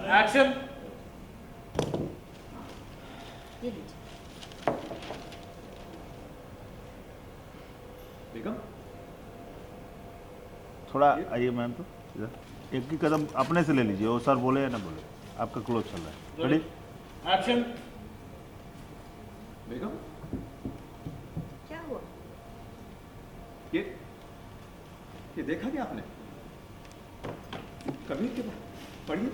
Action. ये लीजिए। बेगम थोड़ा आइए मैम, तो इधर एक ही कदम अपने से ले लीजिए, वो सर बोले या ना बोले, आपका क्लोज चल रहा है। रेडी? एक्शन। बेगम क्या हुआ? ये देखा क्या आपने? कबीर के बाद पढ़िए।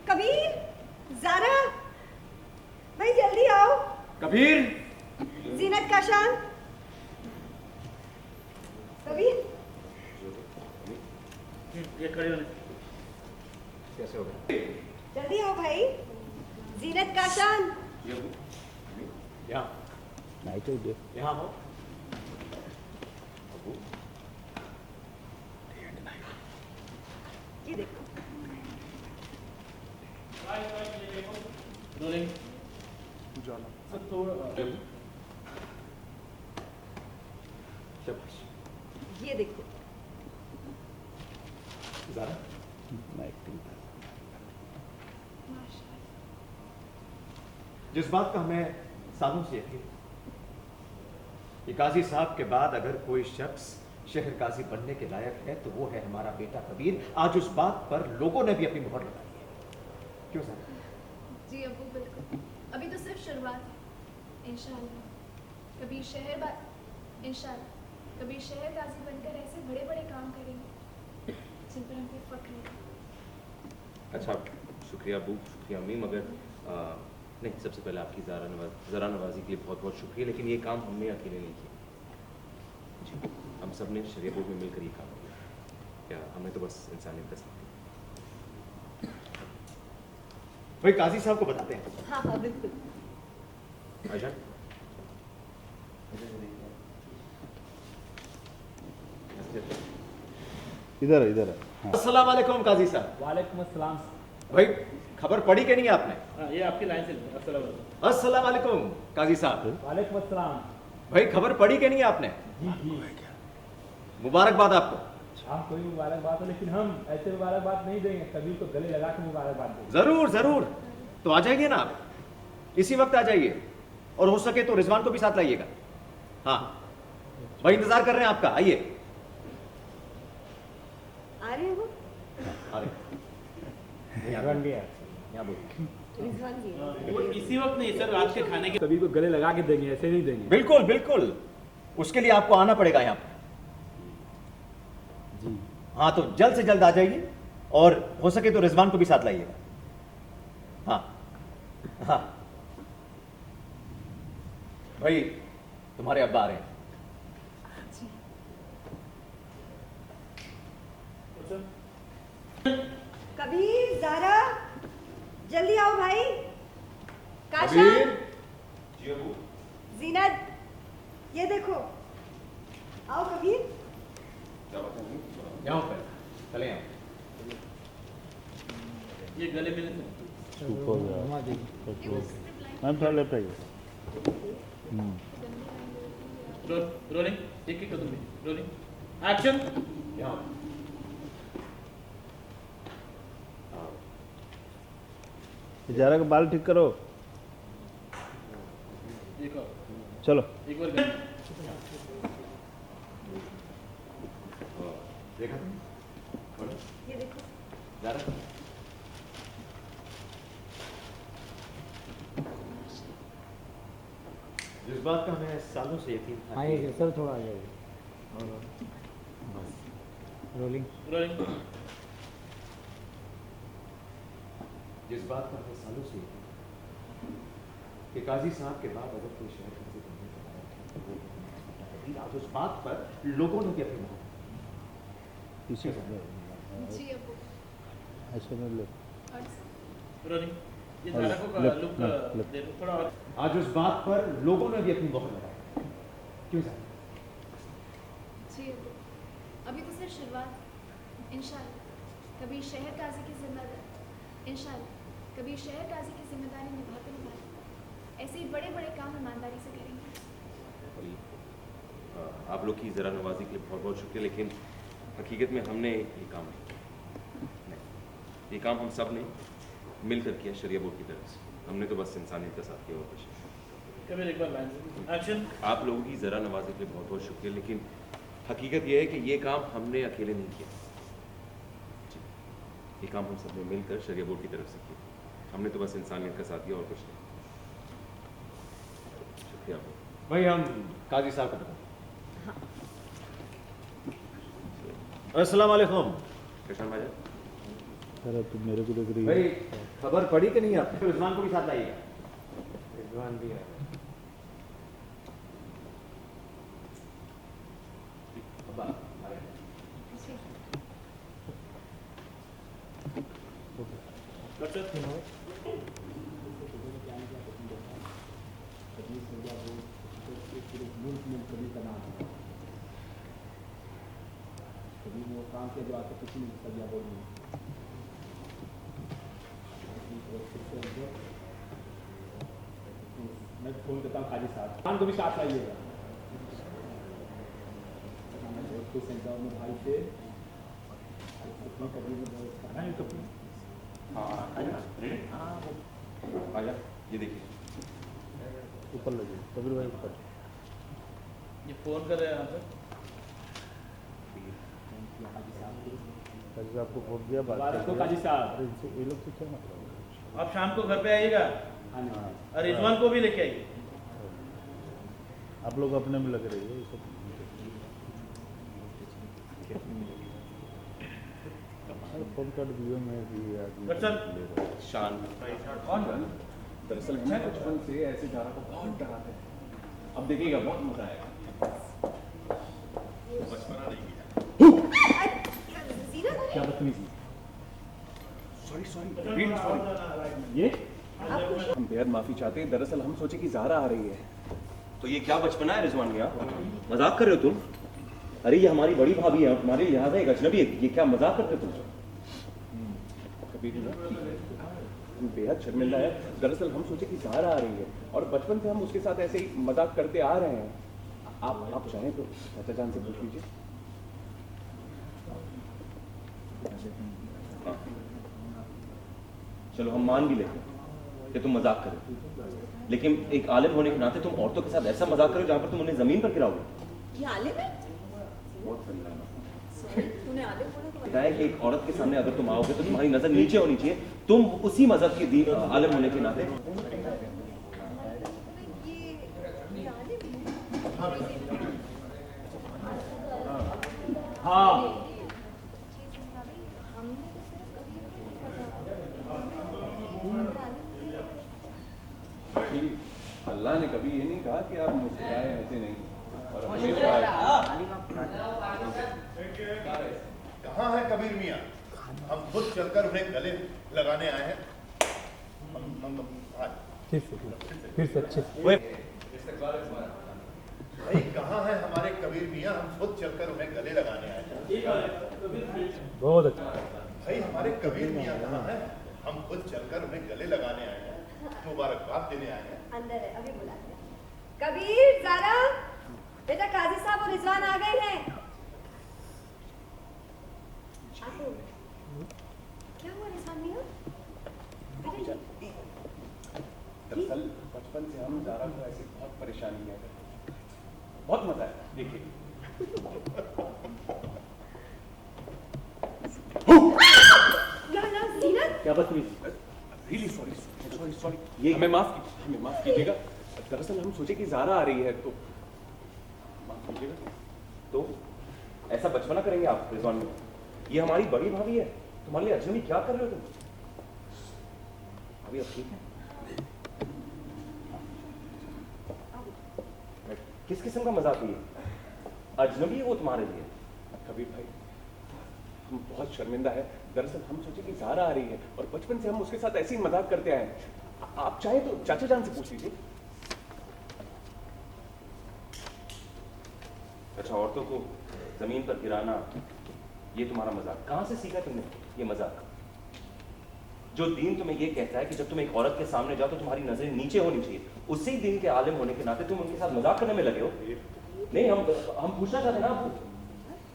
कबीर, ज़ारा, भाई जल्दी आओ। कबीर जीनत का शान। कबीर, ये खड़े होने। कैसे हो गए? जल्दी आओ भाई। जीनत का शान। यहाँ नहीं चाहिए। यहाँ हो। ये देखो। रोलिंग। शाबाश। ये देखो। ज़ारा जिस बात का हमें सालों से यकीन कि काजी साहब के बाद अगर कोई शख्स शहर काजी बनने के लायक है तो वो है हमारा बेटा कबीर, आज उस बात पर लोगों ने भी अपनी मुहर लगाई है। क्यों सर? जी अबू बिल्कुल, अभी तो सिर्फ शुरुआत है। इंशाअल्लाह कभी शहर काजी बनकर ऐसे बड़े बड़े काम करेंगे जिन पर हमें फख्र है। अच्छा, शुक्रिया अबू, शुक्रिया अम्मी, मगर नहीं, सबसे पहले आपकी ज़रा नवाजी के लिए बहुत बहुत शुक्रिया, लेकिन ये काम हमने अकेले नहीं किया जी, हम सब ने शरिया बोर्ड में मिलकर ये काम किया। क्या हमें तो बस इंसानियत का साथ दिया। भाई काजी साहब को बताते हैं। हाँ हाँ बिल्कुल। आजान इधर है, इधर है। हाँ। अस्सलाम वालेकुम काजी साहब। वालेकुम अस्सलाम। भाई खबर पढ़ी कि नहीं आपने? ये आपकी लाइन से। अस्सलाम वालेकुम। अस्सलाम वालेकुम काजी साहब। वालेकुम अस्सलाम। भाई खबर पढ़ी कि नहीं आपने? जी जी। मुबारकबाद आपको। हम कोई मुबारकबाद हो, लेकिन हम ऐसे मुबारकबाद नहीं देंगे, कभी तो गले लगा के मुबारकबाद देंगे। जरूर जरूर, तो आ जाइए ना आप, इसी वक्त आ जाइए, और हो सके तो रिजवान को भी साथ लाइएगा। हाँ भाई इंतजार कर रहे हैं आपका, आइए। आ रहे हो? आ रहे हैं। यहाँ बोलिए। रिजवान जी। वो इसी वक्त नहीं सर, रात के खाने के कभी को गले लगा के देंगे, ऐसे नहीं देंगे। बिल्कुल बिल्कुल, उसके लिए आपको आना पड़ेगा यहाँ पर। जी हाँ तो जल्द से जल्द आ जाइए, और हो सके तो रिजवान को भी साथ लाइएगा। हाँ हाँ भाई तुम्हारे अब्बा आ रहे हैं। कबीर, ज़ारा, जल्दी आओ भाई। काशा, कबीर। जीनत, ये देखो। आओ कबीर। यहाँ पर चले यहाँ। ये गले मिलने से ऊपर मैम, थोड़ा लेफ्ट आइए। रोलिंग। एक एक कदम में रोलिंग। एक्शन। यहाँ ज़ारा का बाल ठीक करो। एक और, चलो। एक बार देखा ये देखो। ज़ारा जिस बात का हमें सालों से यकीन था कि- सर थोड़ा आ जाइए। रोलिंग। जिस बात का हमें सालों से यकीन था कि काजी साहब के बाद अगर कोई शहर काजी बनने के लायक है तो वो है कबीर। आज उस बात पर लोगों ने भी अपनी मुहर इसी जी अबू। ऐसे में ले। और रोलिंग। ये ज़ारा को लेफ्ट, लुक लेफ्ट। दे दो थोड़ा और। आज उस बात पर लोगों ने भी अपनी मुहर लगाई। क्यों सर? जी अबू, अभी तो सिर्फ शुरुआत है। इंशाअल्लाह कभी शहर काजी की जिम्मेदारी निभाते निभाते ऐसे ही बड़े बड़े काम ईमानदारी से करेंगे। वली, आप लोग की ज़रा नवाजी के लिए बहुत बहुत शुक्रिया, लेकिन हकीकत में हमने ये काम नहीं, ये काम हम सब ने मिलकर किया शरिया बोर्ड की तरफ से। हमने तो बस इंसानियत का साथ किया और कुछ नहीं। आप लोगों की ज़रा नवाजी के लिए बहुत बहुत शुक्रिया, लेकिन हकीकत यह है कि ये काम हमने अकेले नहीं किया, ये काम हम सब ने मिलकर शरिया बोर्ड की तरफ से किया। हमने तो बस इंसानियत का साथ दिया और कुछ नहीं। शुक्रिया आपको भाई। हम काजी साहब को बताएं। अस्सलाम वालेकुम। कृष्ण भाई, अरे तुम मेरे को देख रही भाई खबर पड़ी कि नहीं आपने? रिजवान को भी साथ लाइएगा। रिजवान भी है। कभी वो काम के जो आते किसी ने सजा बोल नहीं। मैं फोन करता हूँ काजी साहब, खान को भी साथ लाइएगा। बहुत खुश हैं में भाई थे, कभी आजा, ये देखिए ऊपर लगे कबीर भाई ऊपर। ये फोन कर रहे हैं यहाँ पे। काजी साहब को फोन किया बात को काजी साहब। अरे इनसे ये लोग से क्या मतलब? आप शाम को घर पे आइएगा और रिजवान को भी लेके आइए। आप लोग अपने में लग रही है ये सब। फोन कर दिए मैं भी शान दरअसल मैं बचपन से ऐसे जारा को बहुत डराते हैं। अब देखिएगा बहुत मजा आएगा। जीनत क्या बदतमीजी। सॉरी ये हम बेहद माफी चाहते हैं। दरअसल हम सोचे कि ज़ारा आ रही है। तो ये क्या बचपना है रिजवान मियां? मजाक कर रहे हो तुम? अरे ये हमारी बड़ी भाभी है, तुम्हारे लिहाजा एक अजनबी है, ये क्या मजाक करते हो तुम? कभी भी हम बेहद शर्मिंदा है। दरअसल हम सोचे कि ज़ारा आ रही है और बचपन से हम उसके साथ ऐसे ही मजाक करते आ रहे हैं। आप चाहें तो चाचा जान से पूछ लीजिए। हाँ। चलो हम मान भी लेते हैं कि तुम मजाक करो, लेकिन एक आलिम होने के नाते तुम औरतों के साथ ऐसा मजाक करो जहां पर तुम उन्हें जमीन पर गिराओगे। ये आलिम है? बहुत सही। तूने आलिम बोला तो बताया कि एक औरत के सामने अगर तुम आओगे तो तुम्हारी नजर नीचे होनी चाहिए, तुम उसी मजहब के आलिम होने के नाते। ये आलिम है? हाँ अल्लाह ने कभी ये नहीं कहा कि आप मुस्कुराए ऐसे नहीं। और कहाँ है कबीर मियाँ? हम खुद चलकर उन्हें गले लगाने आए हैं। फिर से अच्छे से। भाई कहाँ है हमारे कबीर मियाँ? हम खुद चलकर उन्हें गले लगाने आए हैं। बहुत अच्छा। भाई हमारे कबीर मियाँ कहाँ हैं? हम खुद चलकर उन्हें गले लगाने आए हैं, मुबारकबाद देने आए हैं। अंदर है, अभी बुलाते हैं। कबीर, ज़ारा, बेटा काजी साहब और रिजवान आ गए हैं। क्या हुआ रिजवान मियाँ? बेटा दरअसल बचपन से हम ज़ारा को ऐसे बहुत परेशानी है, बहुत मजा है। देखिए जीनत क्या बदतमीजी। Really sorry. ये हमें माफ कीजिएगा। दरअसल हम सोचे कि ज़ारा आ रही है तो माफ कीजिएगा। तो ऐसा बचपना करेंगे आप रिजवान में? ये हमारी बड़ी भाभी है, तुम्हारे लिए अजनबी क्या कर रहे हो तुम? अभी अब ठीक है? किस किस्म का मजाक है ये? अजनबी है वो तुम्हारे लिए? कबीर भाई हम बहुत शर्मिंदा है। दरअसल हम सोचे कि ज़ारा आ रही है और बचपन से हम उसके साथ ऐसे ही मजाक करते आए हैं। आप चाहें तो चाचा जान से पूछ लीजिए। अच्छा, औरतों को जमीन पर गिराना ये तुम्हारा मजाक? कहां से सीखा तुमने ये मजाक? जो दीन तुम्हें ये कहता है कि जब तुम एक औरत के सामने जाओ तो तुम्हारी नजरें नीचे होनी चाहिए, उसी दीन के आलिम होने के नाते तुम उनके साथ मजाक करने में लगे हो। नहीं हम पूछना चाहते हैं ना आपको,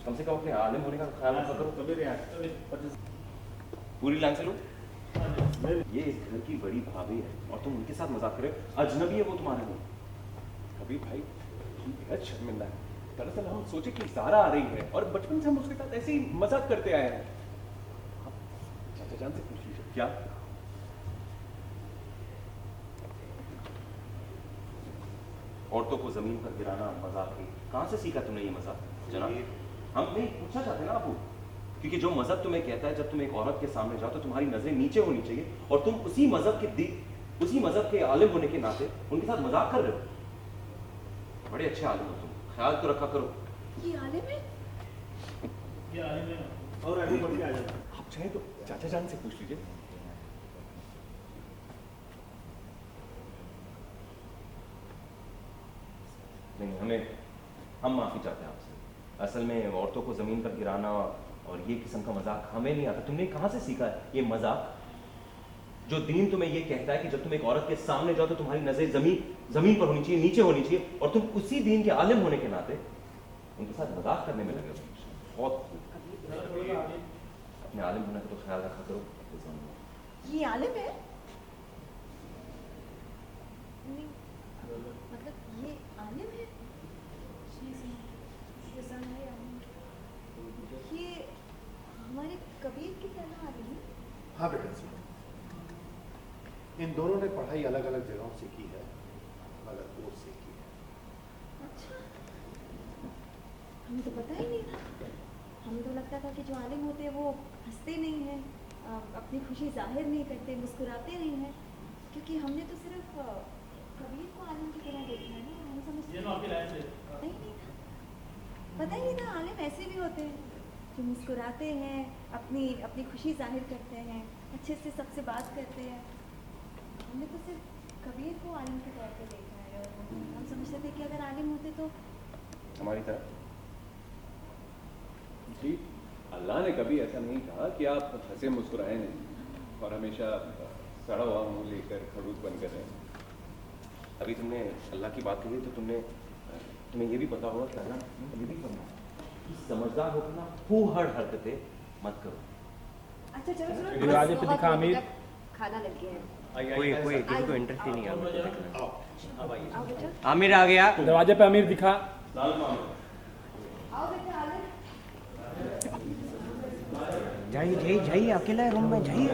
कम से कम अपने आलिम होने का ख्याल रखा करो। पूरी लाइन से लो। ये इस घर की बड़ी भाभी है और तुम उनके साथ मजाक करे, अजनबी है वो तुम्हारे लिए। कबीर भाई हम बेहद शर्मिंदा है। दरअसल हम सोचे कि ज़ारा आ रही है और बचपन से हम उसके साथ ऐसे ही मजाक करते आए हैं। आप चाचा जान से पूछ लीजिए। क्या? औरतों को जमीन पर गिराना मजाक है, कहाँ से सीखा तुमने ये मजाक जनाब? हम नहीं पूछना चाहते ना आपको, क्योंकि जो मजहब तुम्हें कहता है जब तुम एक औरत के सामने जाओ तो तुम्हारी नजरें नीचे होनी चाहिए, और तुम उसी मजहब के आलिम होने के नाते उनके साथ मजाक कर रहे हो। बड़े अच्छे आलिम हो तुम, ख्याल तो रखा करो। ये आलिम है? और आगे बढ़ के आ जाना। आप चाहें तो चाचा जान से पूछ लीजिए। नहीं, हम माफ़ी चाहते हैं आपसे। असल में औरतों को ज़मीन पर गिराना और ये किस्म का मजाक हमें नहीं आता। तुमने कहाँ से सीखा है ये मजाक? जो दीन तुम्हें ये कहता है कि जब तुम एक औरत के सामने जाओ तो तुम्हारी नज़र ज़मीन पर होनी चाहिए, नीचे होनी चाहिए, और तुम उसी दीन के आलिम होने के नाते उनके साथ मजाक करने में लगे हो। बहुत अपने आलिम होने का तो ख्याल रखा करो। ये आलिम है? नहीं, मतलब ये आलिम है? ये हमारे कबीर की तरह आलिम है? हाँ बेटा सुनो, इन दोनों ने पढ़ाई अलग अलग जगहों से की है, अलग कोर्स से की है। अच्छा, हमें तो पता ही नहीं था। हमें तो लगता था कि जो आलिम होते हैं वो हंसते नहीं हैं, अपनी खुशी जाहिर नहीं करते, मुस्कुराते नहीं हैं, क्योंकि हमने तो सिर्फ कबीर को आलिम की तरह देखा है ना। हम समझते नहीं था, पता ही नहीं था आलिम ऐसे भी होते हैं जो मुस्कुराते हैं, अपनी खुशी जाहिर करते हैं, अच्छे से सबसे बात करते हैं। हमने तो सिर्फ कबीर को आलिम के तौर पे देखा है, और हम समझते थे कि अगर आलिम होते तो हमारी तरह। जी, अल्लाह ने कभी ऐसा नहीं कहा कि आप हंसे मुस्कुराए नहीं और हमेशा सड़ा हुआ मुंह लेकर खड़ूस बनकर रहें। अभी तुमने अल्लाह की बात कही तो तुम्हें ये भी पता होगा कि अल्लाह ये भी करना कि समझदार होकर ना फूहड़ हरकतें मत करो। अच्छा चलो दरवाजे पे दिखा आमिर। खाना लग गया है। कोई किसी को इंटरेस्ट ही नहीं है। आओ बेटा, आमिर आ गया। दरवाजे पे आमिर दिखा। आओ बेटा, आलिम। जाइए अकेला रूम में जाइए।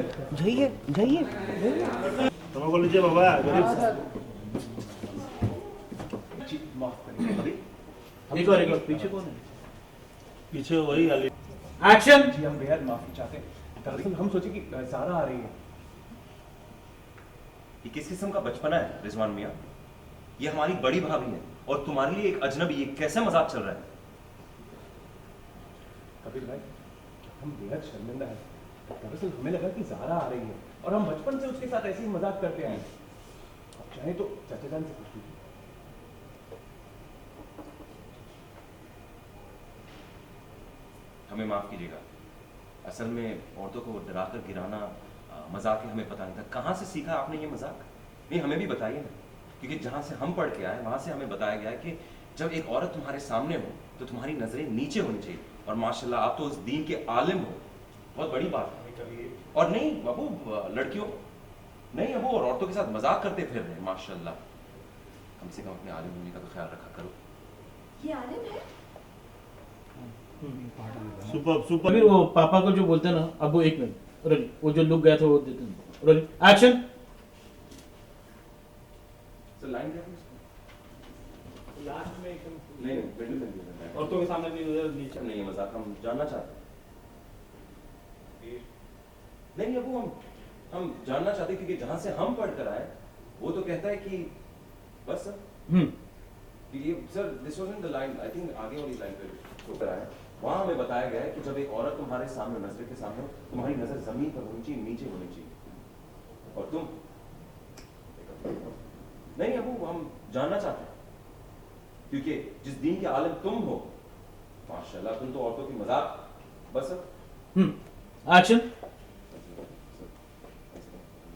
तुम बोल लीजिए बाबा, गरीब से। जी माफ करिए अभी। एक और पीछे कौन है? पीछे वही अली। एक्शन। जी हम बेहद माफी चाहते हैं। दरअसल हम सोचे कि ज़ारा आ रही है। ये किस किस्म का बचपना है रिजवान मियाँ? ये हमारी बड़ी भाभी है और तुम्हारे लिए एक अजनबी, ये कैसे मजाक चल रहा है? कबीर भाई हम बेहद शर्मिंदा है। दरअसल हमें लगा कि ज़ारा आ रही है और हम बचपन से उसके साथ ऐसे ही मजाक करते आए हैं। आप चाहें तो चाचा जान से पूछ लीजिए। हमें माफ़ कीजिएगा, असल में औरतों को डराकर गिराना मजाक है, हमें पता नहीं था। कहाँ से सीखा आपने ये मजाक? नहीं, हमें भी बताइए ना, क्योंकि जहाँ से हम पढ़ के आए वहाँ से हमें बताया गया है कि जब एक औरत तुम्हारे सामने हो तो तुम्हारी नज़रें नीचे होनी चाहिए, और माशाल्लाह आप तो उस दीन के आलिम हो, बहुत बड़ी बात है। और नहीं बाबू, लड़कियों नहीं अबू और औरतों के साथ मजाक करते फिर रहे, माशाल्लाह। कम से कम अपने आलिम होने का तो ख्याल रखा करो। ये आलिम है? सुपर अभी वो पापा को जो बोलते हैं ना, अब वो 1 मिनट रोली, वो जो लुक गया था वो देते हैं। रोली एक्शन। सर लाइन क्या थी उसकी? लास्ट में एकदम नहीं बिल्कुल नहीं, औरतों के सामने भी नीचे नहीं ये मजाक हम जानना चाहते हैं। नहीं अबू हम जानना चाहते क्योंकि जहां से हम पढ़ कर आए वो तो कहता है कि बस सर ये sir this was in the line, I think आगे वाली लाइन पे शो कर आए, वहां हमें बताया गया है कि जब एक औरत तुम्हारे सामने नजर के सामने हो, तुम्हारी नजर जमीन पर होनी चाहिए, नीचे होनी चाहिए, और तुम नहीं अबू हम जानना चाहते हैं क्योंकि जिस दीन के आलिम तुम हो, माशाल्लाह तुम तो औरतों की मजाक बस एक्शन।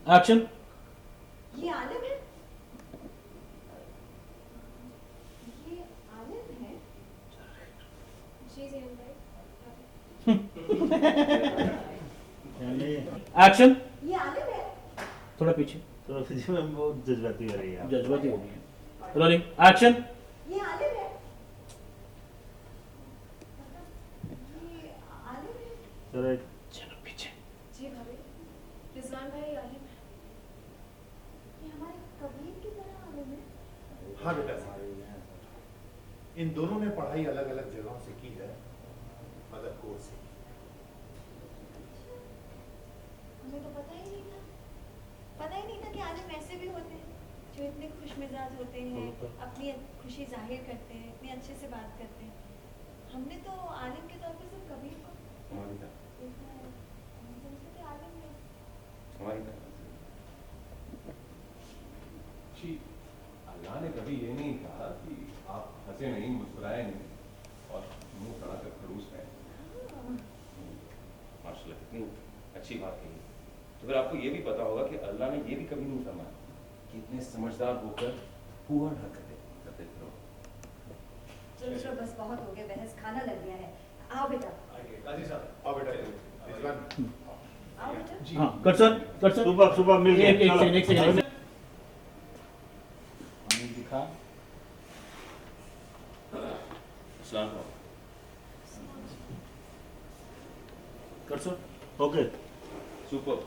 एक्शन। ये आलिम है? ये आलिम है? day and night. एक्शन ये आलिम है। थोड़ा पीछे तो जी मैम बहुत जज्बाती हो रही है आप। जज्बाती हो गई है रोलिंग एक्शन ये आलिम है। ये आलिम है। चलो चलो पीछे जी भाभी, रिजवान भाई आलिम है। ये हमारे कबीर की तरह आलिम है। हाँ बेटा, इन दोनों ने पढ़ाई अलग अलग जगहों से की है, मगर कोर्स से की। हमें तो पता ही नहीं था कि आलिम ऐसे भी होते हैं जो इतने खुश मिजाज होते हैं, अपनी खुशी जाहिर करते हैं, इतने अच्छे से बात करते हैं। हमने तो आलिम के तौर पर सिर्फ कबीर को देखा है। हम समझते थे आलिम है। जी, अल्लाह ने कभी ये नहीं कहा कि आप हंसे नहीं, मुस्कुराए नहीं और मुंह सड़ा कर खड़ूस हैं। माशाल्लाह, कितनी अच्छी बात कही। तो फिर आपको ये भी पता होगा कि अल्लाह ने ये भी कभी नहीं फरमाया कि इतने समझदार होकर हुआ हरकतें करते रहो। चलो चलो बस बहुत हो गया बहस, खाना लग गया है। आओ बेटा, काजी साहब, आओ बेटा, रिजवान, आओ बेटा। हाँ कट सर सुबह सुबह मिल गए। एक सेकंड दिखा अस्सलाम वालेकुम। Cut sir okay super.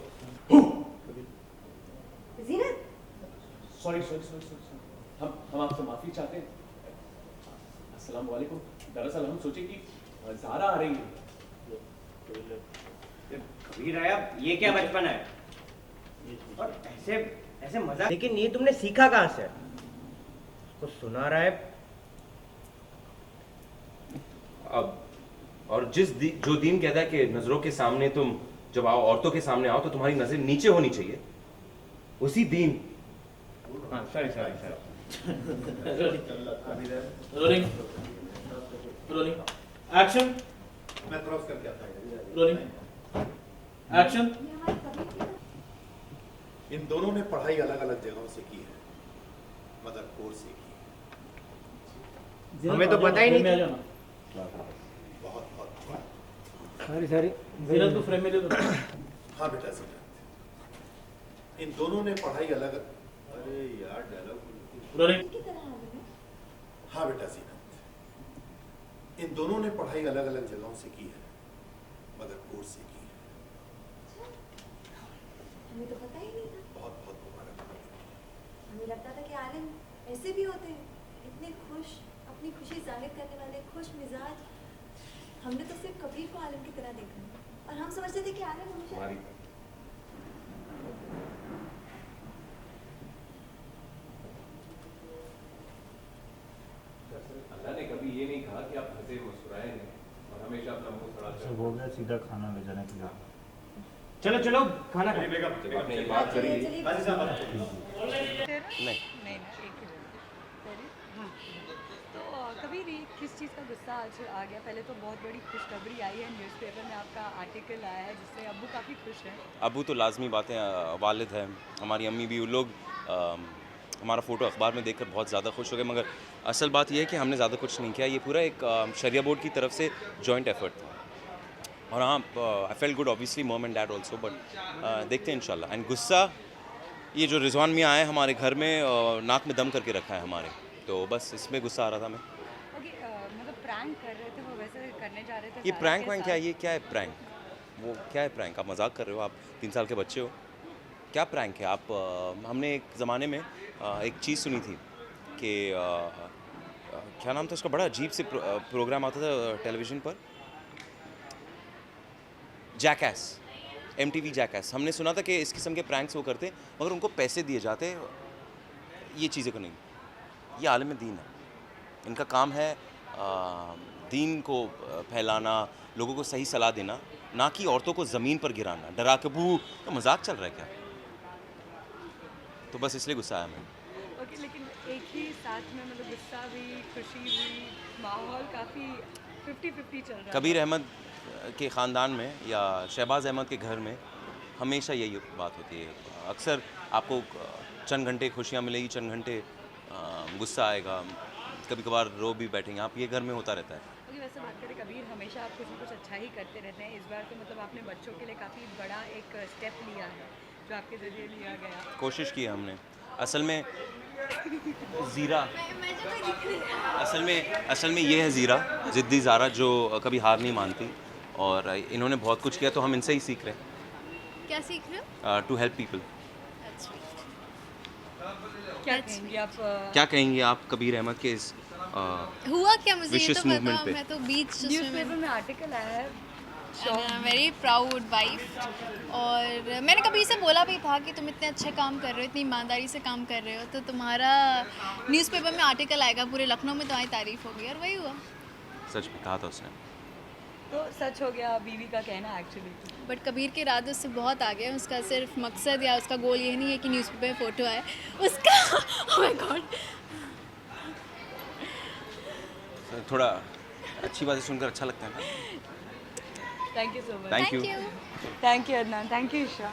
Zeenat, sorry हम आपसे माफी चाहते हैं। अस्सलाम वालेकुम। दरअसल हम सोचे कि ज़ारा आ रही है। कबीर आया, ये क्या बचपन है? और ऐसे ऐसे मजाक, लेकिन ये तुमने सीखा कहाँ से? कुछ सुना रहा है? अब और जो दीन कहता है कि नजरों के सामने तुम जब आओ, औरतों के सामने आओ तो तुम्हारी नजर नीचे होनी चाहिए, उसी दीन। हाँ सॉरी रोलिंग एक्शन मैं क्रॉस करके आता हूँ। रोलिंग एक्शन ये हमारे कबीर की तरह। इन दोनों ने पढ़ाई अलग अलग जगहों से की है, मगर कोर्स से की है। हमें तो पता ही नहीं था। बहुत बहुत सॉरी जीनत को फ्रेम में ले दो। हाँ बेटा जीनत, इन दोनों ने पढ़ाई अलग, अरे यार डायलॉग, रोलिंग की तरह आलिम है। हाँ बेटा जीनत, इन दोनों ने पढ़ाई अलग अलग जगहों से की है, मगर कोर्स से की है। हमें तो पता ही नहीं था। बहुत बहुत मुबारक। हमें लगता था कि आलिम ऐसे भी होते हैं, इतने खुश, अपनी खुशी जाहिर करने वाले, खुश मिजाज। हमने तो सिर्फ कबीर को आलिम की तरह देखा और हम समझते थे कि आलिम हमेशा अल्लाह ने कभी ये नहीं कहा कि आप हंसे मुस्कुराए नहीं और हमेशा अपना मुंह सड़ा कर। हो गया, सीधा खाना ले जाने के लिए। चलो चलो खाना खा। जब आपने ये बात करी। काजी साहब, नहीं हाँ। तो कभी नहीं किस चीज़ का गुस्सा आज आ गया? पहले तो बहुत बड़ी खुशखबरी आई है, न्यूज़पेपर में आपका आर्टिकल आया है जिससे अब्बू काफ़ी खुश हैं। अबू तो लाजमी बातें, वालिद हैं, हमारी अम्मी भी, वो लोग हमारा फ़ोटो अखबार में देखकर बहुत ज़्यादा खुश हो गए। मगर असल बात यह है कि हमने ज़्यादा कुछ नहीं किया, ये पूरा एक शरिया बोर्ड की तरफ से जॉइंट एफर्ट था। और हाँ, I felt good obviously, mom and dad also, but देखते हैं इंशाल्लाह। एंड गुस्सा, ये जो रिजवान मियाँ आए हमारे घर में, नाक में दम करके रखा है हमारे, तो बस इसमें गुस्सा आ रहा था मैं। ओके, मतलब प्रैंक कर रहे थे वो, वैसे करने जा रहे थे? ये प्रैंक वैंक क्या है? ये क्या है प्रैंक? वो क्या है प्रैंक? आप मजाक कर रहे हो? आप 3 साल के बच्चे हो, क्या प्रैंक है? आप हमने एक ज़माने में एक चीज़ सुनी थी कि क्या नाम था उसका, बड़ा अजीब से प्रोग्राम आता था टेलीविज़न पर, जैकैस, MTV जैकैस। हमने सुना था कि इस किस्म के प्रैंक्स वो करते मगर उनको पैसे दिए जाते, ये चीज़ें को नहीं। ये आलिम दीन है, इनका काम है दीन को फैलाना, लोगों को सही सलाह देना, ना कि औरतों को ज़मीन पर गिराना, डरा के बू। तो मजाक चल रहा है क्या? तो बस इसलिए गुस्सा आया मैं। ओके, लेकिन एक ही साथ में मतलब गुस्सा भी, खुशी भी, माहौल काफ़ी 50-50 चल रहा है। कबीर अहमद के ख़ानदान में या शहबाज अहमद के घर में हमेशा यही बात होती है। अक्सर आपको चंद घंटे खुशियाँ मिलेगी, चंद घंटे गुस्सा आएगा, कभी कभार रो भी बैठेंगे आप, ये घर में होता रहता है। ओके, वैसे बात करें कबीर, हमेशा आप कुछ न कुछ अच्छा ही करते रहते हैं। इस बार तो मतलब आपने बच्चों के लिए काफ़ी बड़ा एक स्टेप लिया है जो आपके ज़रिए लिया गया। कोशिश की है हमने। असल में ज़ीरा, असल में ये है ज़ीरा, ज़िद्दी ज़ारा, जो कभी हार नहीं मानती, और इन्होंने बहुत कुछ किया तो हम इनसे ही सीख रहे हैं। क्या सीख रहे हो? To help people. क्या कहेंगे आप कबीर अहमद के इस हुआ क्या मुझे ये विशेष तो मूवमेंट बताओ, पे? मैं तो बीच न्यूज़पेपर में आर्टिकल आया है, वेरी प्राउड वाइफ। और मैंने कभी से बोला भी था कि तुम इतने अच्छे काम कर रहे हो, इतनी ईमानदारी से काम कर रहे हो, तो तुम्हारा न्यूज़पेपर में आर्टिकल आएगा, पूरे लखनऊ में तुम्हारी तारीफ होगी, और वही हुआ। सच में कहा था उसने। तो सच हो गया बीवी का कहना एक्चुअली। बट कबीर के इरादे उससे बहुत आगे है। उसका सिर्फ मकसद या उसका गोल ये नहीं है कि न्यूज़पेपर में फ़ोटो आए उसका। ओह माय गॉड, थोड़ा अच्छी बातें सुनकर अच्छा लगता है ना। Thank you so much. Thank you. Thank you Adnan, thank you Isha.